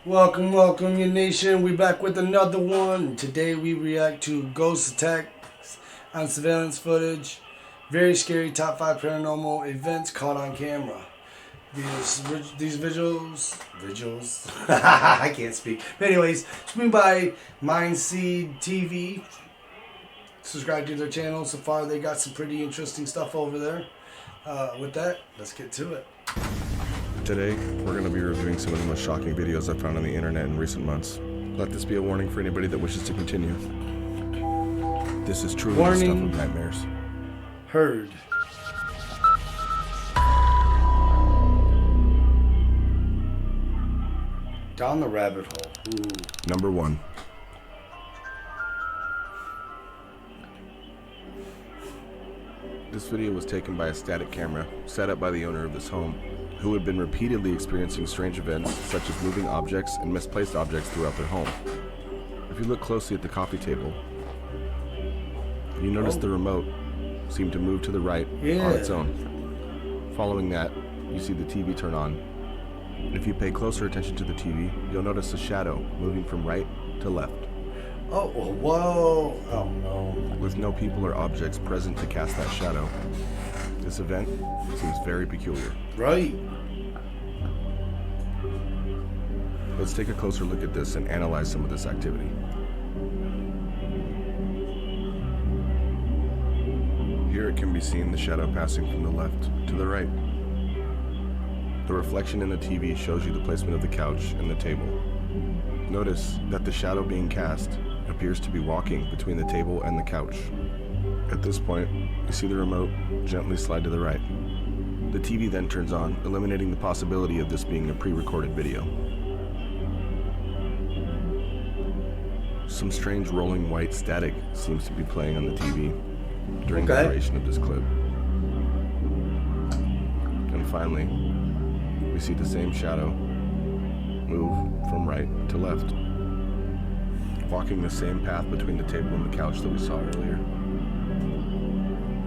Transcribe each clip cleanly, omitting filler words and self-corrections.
Welcome, welcome, your nation. We back with another one. Today we react to ghost attacks on surveillance footage. Very scary top 5 paranormal events caught on camera. These visuals, I can't speak. But anyways, screened by Mindseed TV. Subscribe to their channel. So far, they got some pretty interesting stuff over there. With that, let's get to it. Today, we're going to be reviewing some of the most shocking videos I've found on the internet in recent months. Let this be a warning for anybody that wishes to continue. This is truly the stuff of nightmares. Heard. Down the rabbit hole. Ooh. Number 1. This video was taken by a static camera set up by the owner of this home, who had been repeatedly experiencing strange events such as moving objects and misplaced objects throughout their home. If you look closely at the coffee table, you notice the remote seemed to move to the right on its own. Following that, you see the TV turn on. If you pay closer attention to the TV, you'll notice a shadow moving from right to left. Oh, whoa. Oh, no. With no people or objects present to cast that shadow. This event seems very peculiar. Right. Let's take a closer look at this and analyze some of this activity. Here it can be seen the shadow passing from the left to the right. The reflection in the TV shows you the placement of the couch and the table. Notice that the shadow being cast appears to be walking between the table and the couch. At this point, you see the remote gently slide to the right. The TV then turns on, eliminating the possibility of this being a pre-recorded video. Some strange rolling white static seems to be playing on the TV during the duration of this clip. And finally, we see the same shadow move from right to left, walking the same path between the table and the couch that we saw earlier.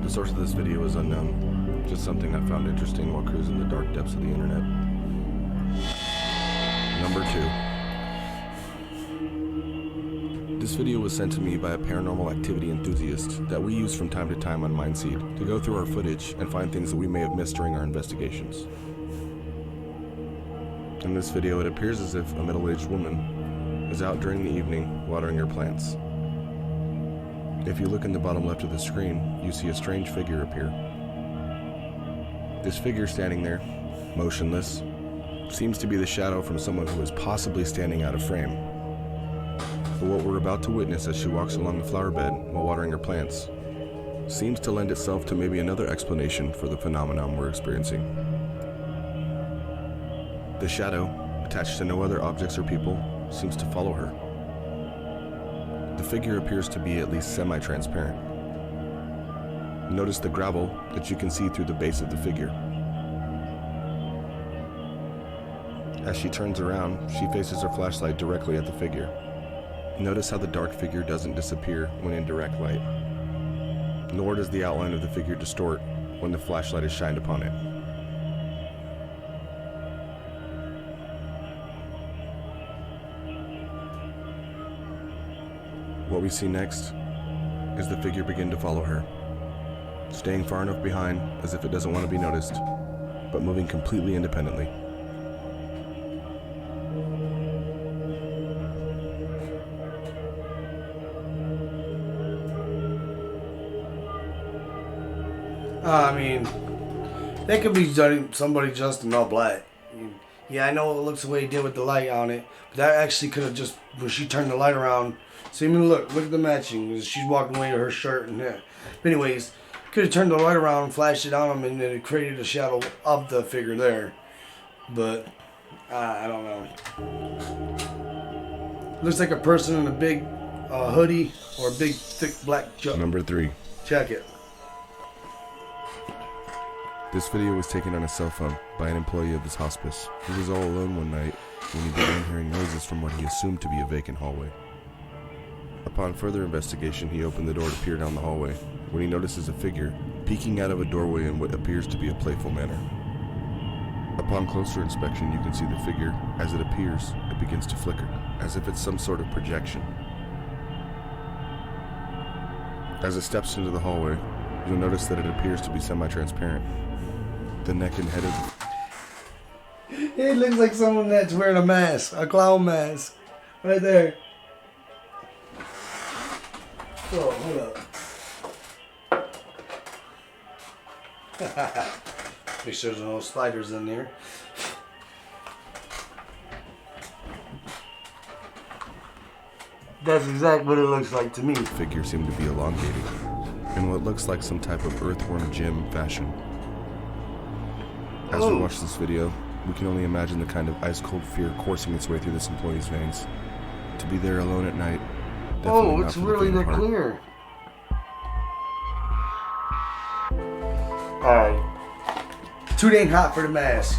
The source of this video is unknown, just something I found interesting while cruising the dark depths of the internet. Number 2. This video was sent to me by a paranormal activity enthusiast that we use from time to time on Mindseed to go through our footage and find things that we may have missed during our investigations. In this video, it appears as if a middle-aged woman is out during the evening watering her plants. If you look in the bottom left of the screen, you see a strange figure appear. This figure standing there, motionless, seems to be the shadow from someone who is possibly standing out of frame. But what we're about to witness as she walks along the flower bed while watering her plants seems to lend itself to maybe another explanation for the phenomenon we're experiencing. The shadow, attached to no other objects or people, seems to follow her. The figure appears to be at least semi-transparent. Notice the gravel that you can see through the base of the figure. As she turns around, she faces her flashlight directly at the figure. Notice how the dark figure doesn't disappear when in direct light, nor does the outline of the figure distort when the flashlight is shined upon it. What we see next is the figure begin to follow her, staying far enough behind as if it doesn't want to be noticed, but moving completely independently. I mean, that could be somebody just in all black. Yeah, I know it looks the way he did with the light on it, but that actually could have just, when she turned the light around, see me look at the matching. She's walking away to her shirt and that. But anyways, could have turned the light around, flashed it on him, and then it created a shadow of the figure there. But, I don't know. Looks like a person in a big hoodie or a big thick black Number 3. jacket. This video was taken on a cell phone by an employee of this hospice who was all alone one night when he began hearing noises from what he assumed to be a vacant hallway. Upon further investigation, he opened the door to peer down the hallway when he notices a figure peeking out of a doorway in what appears to be a playful manner. Upon closer inspection, you can see the figure. As it appears, it begins to flicker, as if it's some sort of projection. As it steps into the hallway, you'll notice that it appears to be semi-transparent. The neck and head of It looks like someone that's wearing a mask, a clown mask. Right there. Oh, hold up. Make sure there's no sliders in there. That's exactly what it looks like to me. figure seem to be elongated, in what looks like some type of earthworm gym fashion. As we watch this video, we can only imagine the kind of ice-cold fear coursing its way through this employee's veins. To be there alone at night, definitely not It's for the really faint of that heart. clear. Alright. Too dang hot for the mask.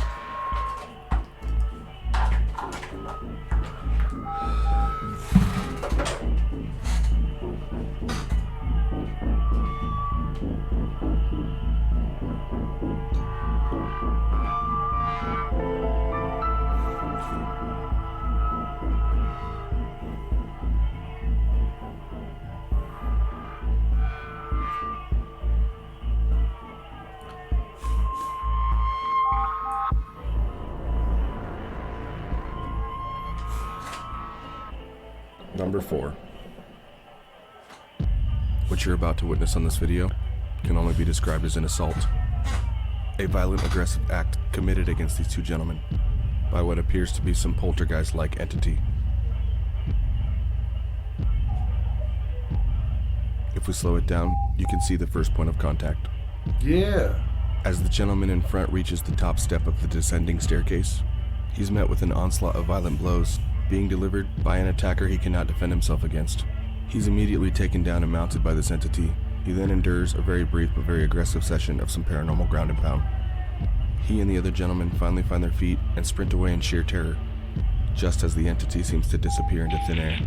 Number 4. What you're about to witness on this video can only be described as an assault. A violent, aggressive act committed against these two gentlemen by what appears to be some poltergeist-like entity. If we slow it down, you can see the first point of contact. Yeah. As the gentleman in front reaches the top step of the descending staircase, he's met with an onslaught of violent blows, being delivered by an attacker he cannot defend himself against. He's immediately taken down and mounted by this entity. He then endures a very brief but very aggressive session of some paranormal ground and pound. He and the other gentleman finally find their feet and sprint away in sheer terror, just as the entity seems to disappear into thin air.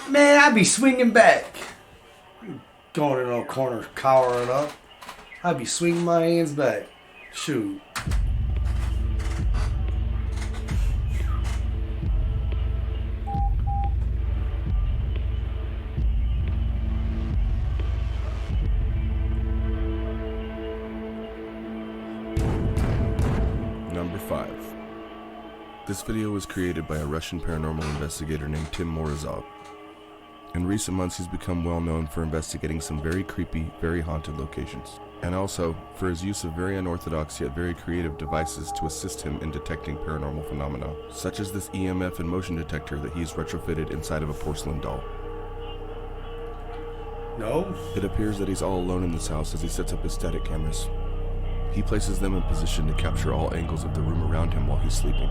Man, I'd be swinging back. Going in a corner, cowering up. I'd be swinging my hands back. Shoot. Number 5. This video was created by a Russian paranormal investigator named Tim Morozov. In recent months, he's become well known for investigating some very creepy, very haunted locations, and also for his use of very unorthodox yet very creative devices to assist him in detecting paranormal phenomena, such as this EMF and motion detector that he's retrofitted inside of a porcelain doll. No? It appears that he's all alone in this house as he sets up his static cameras. He places them in position to capture all angles of the room around him while he's sleeping.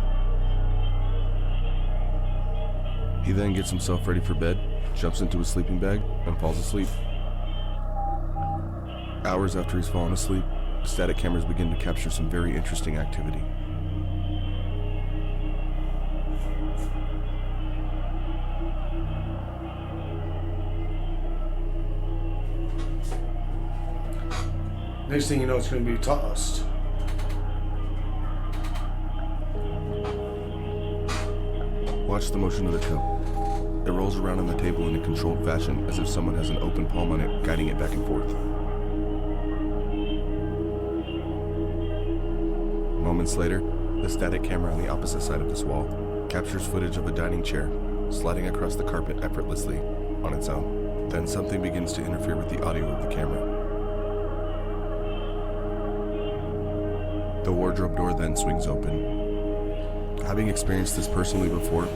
He then gets himself ready for bed, jumps into his sleeping bag, and falls asleep. Hours after he's fallen asleep, the static cameras begin to capture some very interesting activity. Next thing you know, it's going to be tossed. Watch the motion of the cup. It rolls around on the table in a controlled fashion as if someone has an open palm on it, guiding it back and forth. Moments later, the static camera on the opposite side of this wall captures footage of a dining chair sliding across the carpet effortlessly on its own. Then something begins to interfere with the audio of the camera. The wardrobe door then swings open. Having experienced this personally before,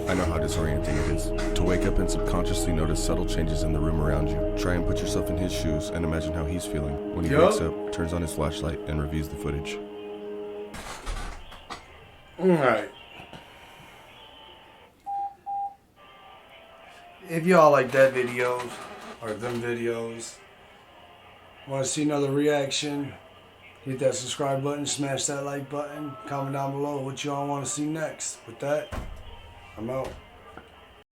I know how disorienting it is. To wake up and subconsciously notice subtle changes in the room around you. Try and put yourself in his shoes and imagine how he's feeling. When he wakes up, turns on his flashlight, and reviews the footage. Alright. If y'all like that video, or them videos, want to see another reaction, hit that subscribe button, smash that like button, comment down below what y'all want to see next. With that, I'm out.